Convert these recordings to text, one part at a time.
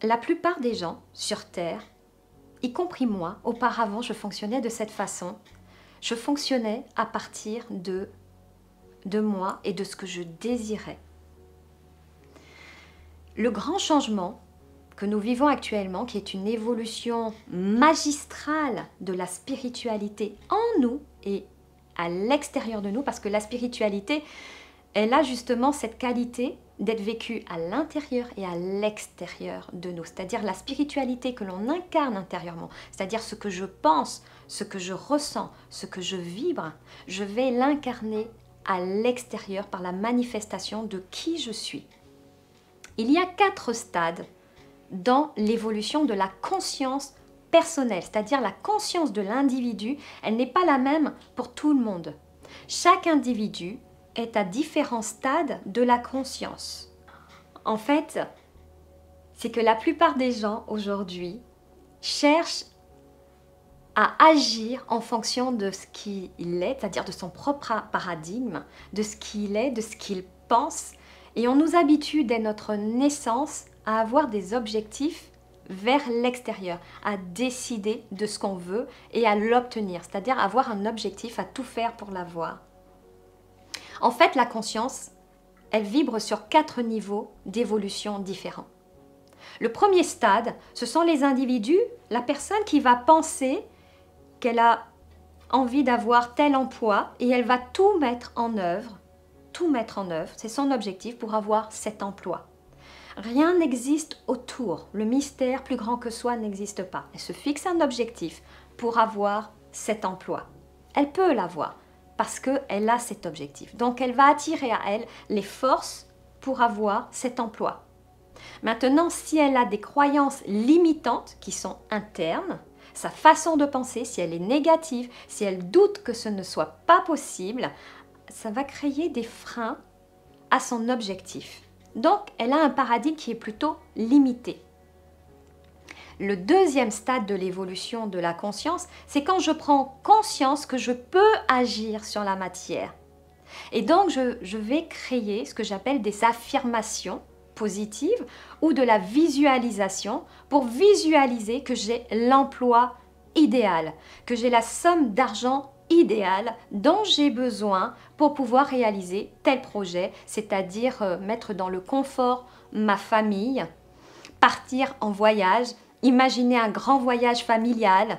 La plupart des gens sur Terre, y compris moi, auparavant je fonctionnais de cette façon. Je fonctionnais à partir de moi et de ce que je désirais. Le grand changement que nous vivons actuellement, qui est une évolution magistrale de la spiritualité en nous et à l'extérieur de nous, parce que la spiritualité, elle a justement cette qualité d'être vécue à l'intérieur et à l'extérieur de nous. C'est-à-dire la spiritualité que l'on incarne intérieurement, c'est-à-dire ce que je pense, ce que je ressens, ce que je vibre, je vais l'incarner à l'extérieur par la manifestation de qui je suis. Il y a 4 stades dans l'évolution de la conscience personnelle, c'est-à-dire la conscience de l'individu, elle n'est pas la même pour tout le monde. Chaque individu est à différents stades de la conscience. En fait, c'est que la plupart des gens aujourd'hui cherchent à agir en fonction de ce qu'il est, c'est-à-dire de son propre paradigme, de ce qu'il est, de ce qu'il pense. Et on nous habitue dès notre naissance à avoir des objectifs vers l'extérieur, à décider de ce qu'on veut et à l'obtenir, c'est-à-dire avoir un objectif, à tout faire pour l'avoir. En fait, la conscience, elle vibre sur 4 niveaux d'évolution différents. Le premier stade, ce sont les individus, la personne qui va penser qu'elle a envie d'avoir tel emploi et elle va tout mettre en œuvre, c'est son objectif pour avoir cet emploi. Rien n'existe autour, le mystère plus grand que soi n'existe pas. Elle se fixe un objectif pour avoir cet emploi. Elle peut l'avoir parce qu'elle a cet objectif. Donc elle va attirer à elle les forces pour avoir cet emploi. Maintenant, si elle a des croyances limitantes qui sont internes, sa façon de penser, si elle est négative, si elle doute que ce ne soit pas possible, ça va créer des freins à son objectif. Donc, elle a un paradigme qui est plutôt limité. Le deuxième stade de l'évolution de la conscience, c'est quand je prends conscience que je peux agir sur la matière. Et donc, je vais créer ce que j'appelle des affirmations positives ou de la visualisation pour visualiser que j'ai l'emploi idéal, que j'ai la somme d'argent idéale dont j'ai besoin pour pouvoir réaliser tel projet, c'est-à-dire mettre dans le confort ma famille, partir en voyage, imaginer un grand voyage familial,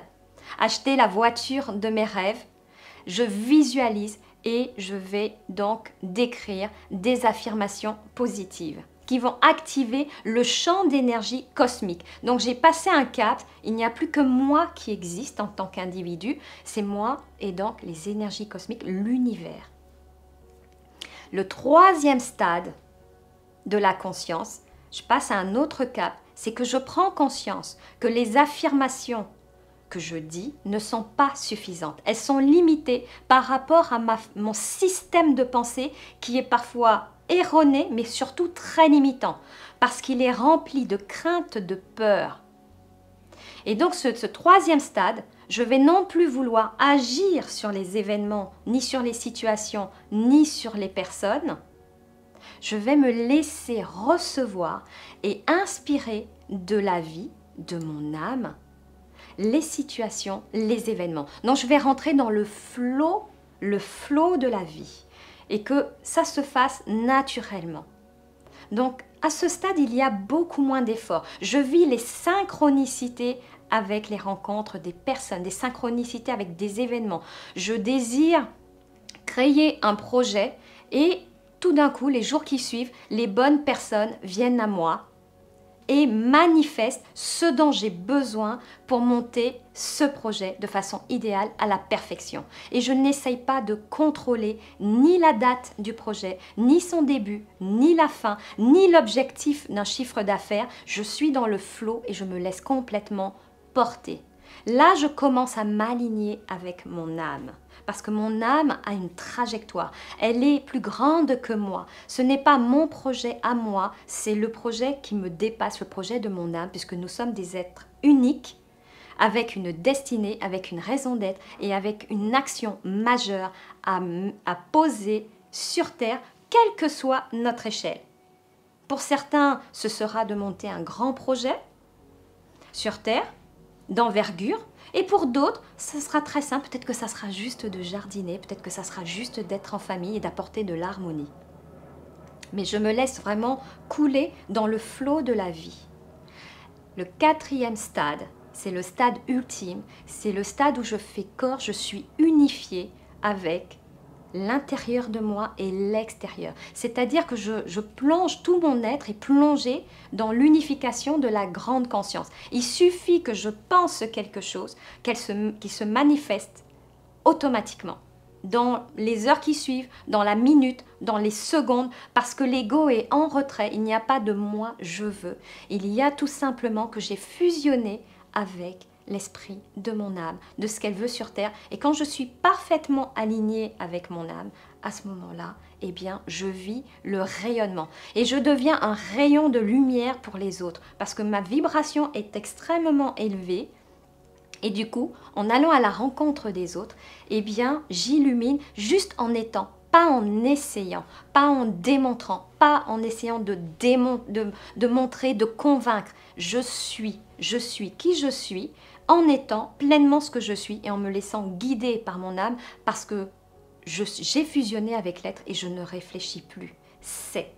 acheter la voiture de mes rêves. Je visualise et je vais donc décrire des affirmations positives qui vont activer le champ d'énergie cosmique. Donc j'ai passé un cap, il n'y a plus que moi qui existe en tant qu'individu, c'est moi et donc les énergies cosmiques, l'univers. Le troisième stade de la conscience, je passe à un autre cap, c'est que je prends conscience que les affirmations que je dis ne sont pas suffisantes. Elles sont limitées par rapport à mon système de pensée qui est parfois erroné, mais surtout très limitant, parce qu'il est rempli de crainte, de peur. Et donc ce troisième stade, je vais non plus vouloir agir sur les événements, ni sur les situations, ni sur les personnes. Je vais me laisser recevoir et inspirer de la vie, de mon âme, les situations, les événements. Donc je vais rentrer dans le flot de la vie et que ça se fasse naturellement. Donc à ce stade, il y a beaucoup moins d'efforts. Je vis les synchronicités avec les rencontres des personnes, des synchronicités avec des événements. Je désire créer un projet et tout d'un coup, les jours qui suivent, les bonnes personnes viennent à moi et manifestent ce dont j'ai besoin pour monter ce projet de façon idéale à la perfection. Et je n'essaye pas de contrôler ni la date du projet, ni son début, ni la fin, ni l'objectif d'un chiffre d'affaires. Je suis dans le flow et je me laisse complètement porter. Là, je commence à m'aligner avec mon âme. Parce que mon âme a une trajectoire. Elle est plus grande que moi. Ce n'est pas mon projet à moi, c'est le projet qui me dépasse, le projet de mon âme, puisque nous sommes des êtres uniques, avec une destinée, avec une raison d'être et avec une action majeure à poser sur Terre, quelle que soit notre échelle. Pour certains, ce sera de monter un grand projet. sur Terre, d'envergure. Et pour d'autres, ce sera très simple. Peut-être que ça sera juste de jardiner, peut-être que ça sera juste d'être en famille et d'apporter de l'harmonie. Mais je me laisse vraiment couler dans le flot de la vie. Le 4e stade, c'est le stade ultime, c'est le stade où je fais corps, je suis unifiée avec l'intérieur de moi et l'extérieur. C'est-à-dire que je plonge, tout mon être est plongé dans l'unification de la grande conscience. Il suffit que je pense quelque chose, qu'il se manifeste automatiquement, dans les heures qui suivent, dans la minute, dans les secondes, parce que l'ego est en retrait, il n'y a pas de moi, je veux. Il y a tout simplement que j'ai fusionné avec l'esprit de mon âme, de ce qu'elle veut sur Terre. Et quand je suis parfaitement alignée avec mon âme, à ce moment-là, eh bien, je vis le rayonnement. Et je deviens un rayon de lumière pour les autres, parce que ma vibration est extrêmement élevée. Et du coup, en allant à la rencontre des autres, eh bien, j'illumine juste en étant, pas en essayant, pas en démontrant, pas en essayant de montrer, de convaincre. Je suis qui je suis, en étant pleinement ce que je suis et en me laissant guider par mon âme parce que j'ai fusionné avec l'être et je ne réfléchis plus. C'est.